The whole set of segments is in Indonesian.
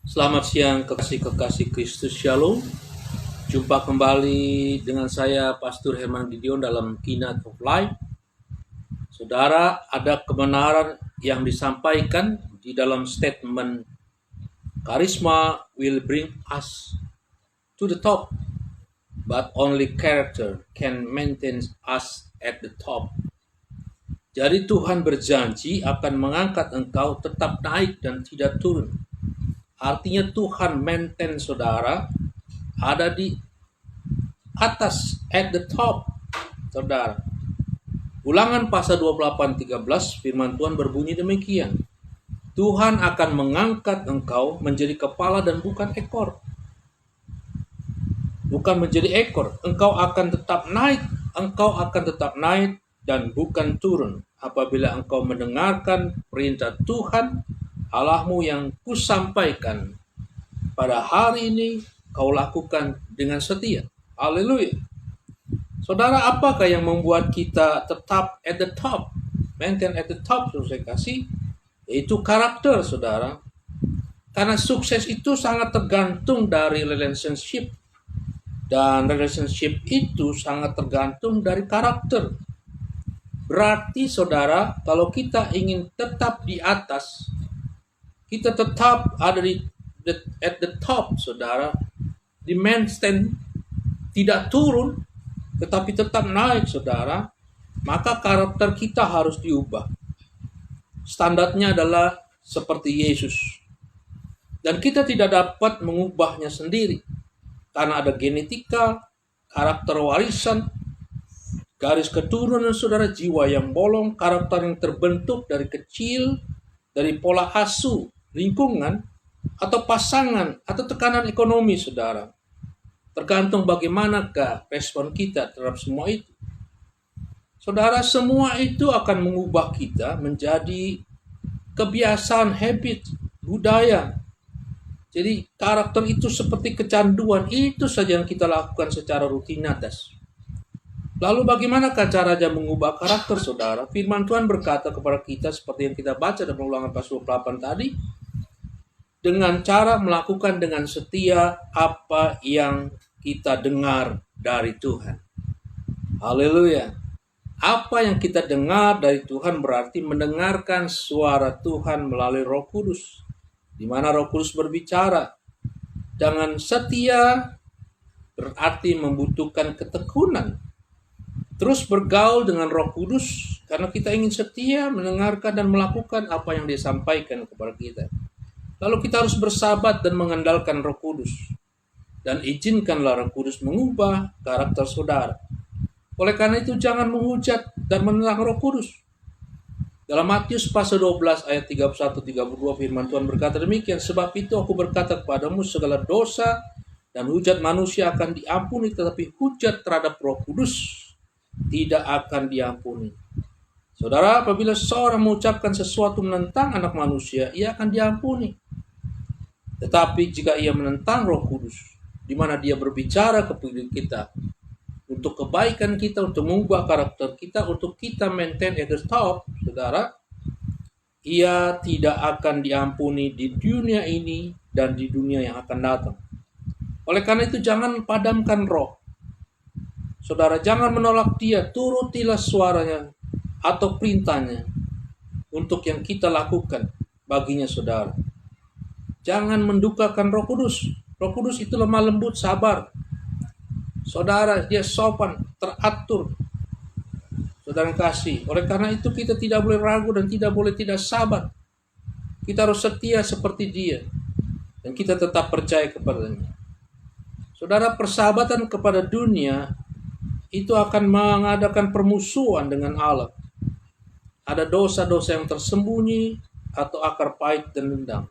Selamat siang kekasih-kekasih Kristus Shalom. Jumpa kembali dengan saya Pastor Herman Gideon dalam Keynote of Life. Saudara, ada kebenaran yang disampaikan di dalam statement Charisma will bring us to the top, but only character can maintain us at the top. Jadi Tuhan berjanji akan mengangkat engkau tetap naik dan tidak turun. Artinya Tuhan maintain saudara ada di atas, at the top, saudara. Ulangan pasal 28:13 firman Tuhan berbunyi demikian. Tuhan akan mengangkat engkau menjadi kepala dan bukan ekor. Bukan menjadi ekor. Engkau akan tetap naik dan bukan turun. Apabila engkau mendengarkan perintah Tuhan Allahmu yang kusampaikan pada hari ini, kau lakukan dengan setia. Haleluya. Saudara, apakah yang membuat kita tetap at the top, maintain at the top, saya kasih, yaitu karakter, saudara. Karena sukses itu sangat tergantung dari relationship, dan relationship itu sangat tergantung dari karakter. Berarti, saudara, kalau kita ingin tetap di atas, kita tetap ada at the top, saudara, di maintain, tidak turun, tetapi tetap naik, saudara, maka karakter kita harus diubah. Standarnya adalah seperti Yesus. Dan kita tidak dapat mengubahnya sendiri. Karena ada genetika, karakter warisan, garis keturunan saudara, jiwa yang bolong, karakter yang terbentuk dari kecil, dari pola asuh, lingkungan, atau pasangan, atau tekanan ekonomi, saudara. Tergantung bagaimanakah respon kita terhadap semua itu. Saudara, semua itu akan mengubah kita menjadi kebiasaan, habit, budaya. Jadi karakter itu seperti kecanduan, itu saja yang kita lakukan secara rutinitas. Lalu bagaimanakah caranya mengubah karakter, saudara? Firman Tuhan berkata kepada kita seperti yang kita baca dalam Ulangan pasal 28 tadi, dengan cara melakukan dengan setia apa yang kita dengar dari Tuhan. Haleluya. Apa yang kita dengar dari Tuhan berarti mendengarkan suara Tuhan melalui Roh Kudus. Di mana Roh Kudus berbicara. Dengan setia berarti membutuhkan ketekunan. Terus bergaul dengan Roh Kudus karena kita ingin setia mendengarkan dan melakukan apa yang Dia sampaikan kepada kita. Lalu kita harus bersahabat dan mengandalkan Roh Kudus. Dan izinkanlah Roh Kudus mengubah karakter saudara. Oleh karena itu jangan menghujat dan menentang Roh Kudus. Dalam Matius pasal 12 ayat 31-32 firman Tuhan berkata demikian. Sebab itu aku berkata kepadamu segala dosa dan hujat manusia akan diampuni, tetapi hujat terhadap Roh Kudus tidak akan diampuni. Saudara, apabila seorang mengucapkan sesuatu menentang anak manusia, ia akan diampuni. Tetapi jika ia menentang Roh Kudus, di mana Dia berbicara kepada kita untuk kebaikan kita, untuk mengubah karakter kita, untuk kita maintain at the top, saudara, ia tidak akan diampuni di dunia ini dan di dunia yang akan datang. Oleh karena itu jangan padamkan roh. Saudara, jangan menolak Dia, turutilah suaranya atau perintahnya untuk yang kita lakukan baginya, saudara. Jangan mendukakan Roh Kudus. Roh Kudus itu lemah lembut, sabar. Saudara, Dia sopan, teratur. Saudara kasih. Oleh karena itu kita tidak boleh ragu dan tidak boleh tidak sabar. Kita harus setia seperti Dia. Dan kita tetap percaya kepadanya. Saudara, persahabatan kepada dunia itu akan mengadakan permusuhan dengan Allah. Ada dosa-dosa yang tersembunyi atau akar pahit dan dendam.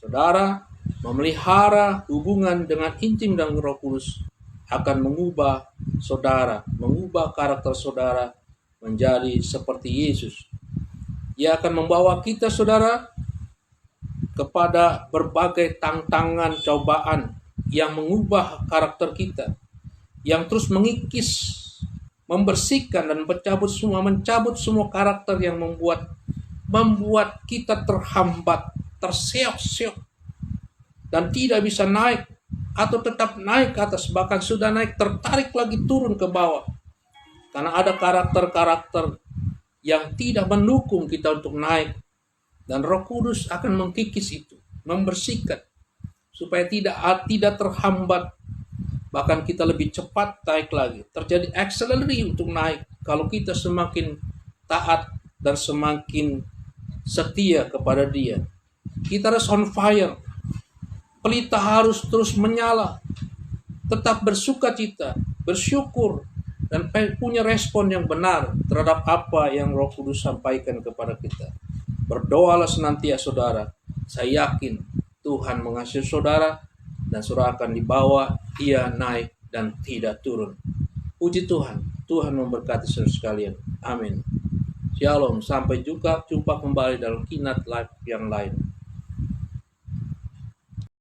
Saudara, memelihara hubungan dengan intim dengan Roh Kudus akan mengubah saudara, mengubah karakter saudara menjadi seperti Yesus. Ia akan membawa kita, saudara, kepada berbagai tantangan, cobaan yang mengubah karakter kita, yang terus mengikis, membersihkan dan mencabut semua karakter yang membuat kita terhambat, terseok-seok dan tidak bisa naik atau tetap naik ke atas, bahkan sudah naik tertarik lagi turun ke bawah. Karena ada karakter-karakter yang tidak mendukung kita untuk naik, dan Roh Kudus akan mengkikis itu, membersihkan supaya tidak terhambat, bahkan kita lebih cepat naik lagi. Terjadi accelerate untuk naik kalau kita semakin taat dan semakin setia kepada Dia. Kita harus on fire. Pelita harus terus menyala. Tetap bersukacita, bersyukur, dan punya respon yang benar terhadap apa yang Roh Kudus sampaikan kepada kita. Berdoalah senantiasa saudara. Saya yakin Tuhan mengasihi saudara, dan saudara akan dibawa, Ia naik dan tidak turun. Puji Tuhan. Tuhan memberkati saudara sekalian. Amin. Shalom. Sampai jumpa kembali dalam Kinat Live yang lain.